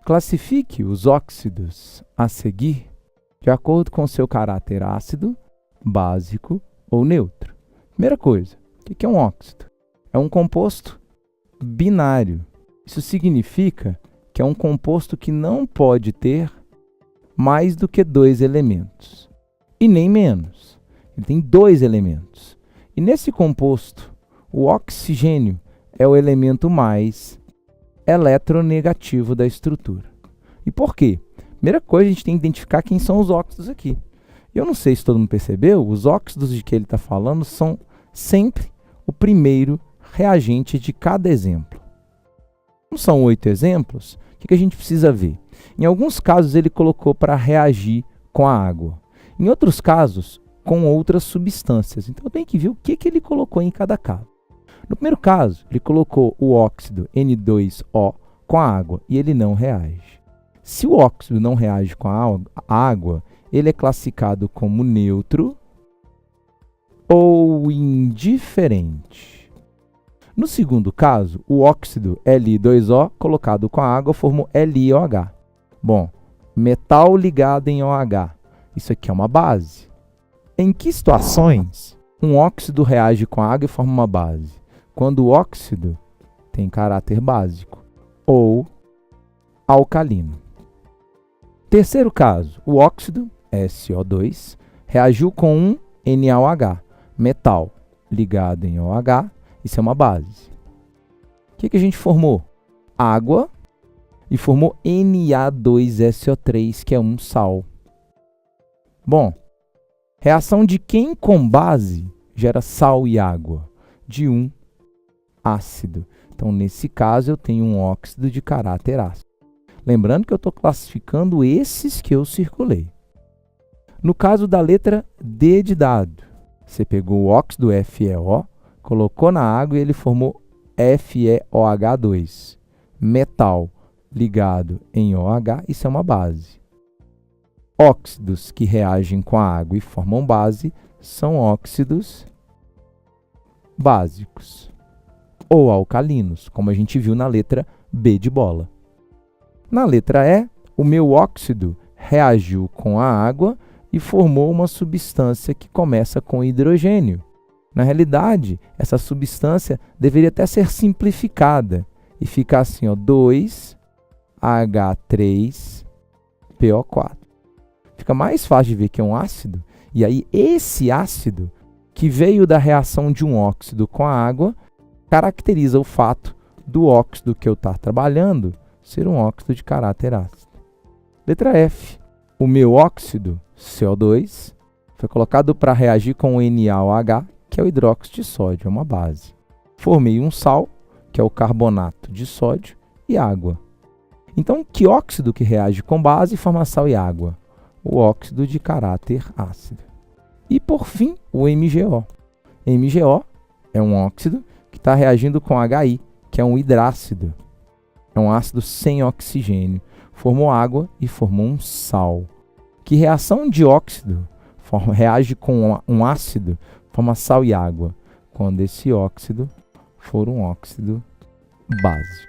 Classifique os óxidos a seguir de acordo com seu caráter ácido, básico ou neutro. Primeira coisa, o que é um óxido? É um composto binário. Isso significa que é um composto que não pode ter mais do que 2 elementos, e nem menos. Ele tem 2 elementos. E nesse composto, o oxigênio é o elemento mais eletronegativo da estrutura. E por quê? Primeira coisa, a gente tem que identificar quem são os óxidos aqui. Eu não sei se todo mundo percebeu, os óxidos de que ele está falando são sempre o primeiro reagente de cada exemplo. Como são 8 exemplos, o que a gente precisa ver? Em alguns casos, ele colocou para reagir com a água. Em outros casos, com outras substâncias. Então, eu tenho que ver o que ele colocou em cada caso. No primeiro caso, ele colocou o óxido N2O com a água e ele não reage. Se o óxido não reage com a água, ele é classificado como neutro ou indiferente. No segundo caso, o óxido Li2O colocado com a água formou LiOH. Bom, metal ligado em OH. Isso aqui é uma base. Em que situações um óxido reage com a água e forma uma base? Quando o óxido tem caráter básico ou alcalino. Terceiro caso, o óxido SO2 reagiu com um NaOH, metal ligado em OH, isso é uma base. O que a gente formou? Água e formou Na2SO3, que é um sal. Bom, reação de quem com base gera sal e água? De um ácido. Então, nesse caso, eu tenho um óxido de caráter ácido. Lembrando que eu estou classificando esses que eu circulei. No caso da letra D de dado, você pegou o óxido FeO, colocou na água e ele formou FeOH2. Metal ligado em OH, isso é uma base. Óxidos que reagem com a água e formam base são óxidos básicos ou alcalinos, como a gente viu na letra B de bola. Na letra E, o meu óxido reagiu com a água e formou uma substância que começa com hidrogênio. Na realidade, essa substância deveria até ser simplificada e ficar assim, ó, 2H3PO4. Fica mais fácil de ver que é um ácido, e aí esse ácido, que veio da reação de um óxido com a água, caracteriza o fato do óxido que eu estou trabalhando ser um óxido de caráter ácido. Letra F. O meu óxido, CO2, foi colocado para reagir com o NaOH, que é o hidróxido de sódio, é uma base. Formei um sal, que é o carbonato de sódio, e água. Então, que óxido que reage com base forma sal e água? O óxido de caráter ácido. E, por fim, o MgO. MgO é um óxido que está reagindo com HI, que é um hidrácido. É um ácido sem oxigênio. Formou água e formou um sal. Que reação de óxido reage com um ácido, forma sal e água? Quando esse óxido for um óxido básico.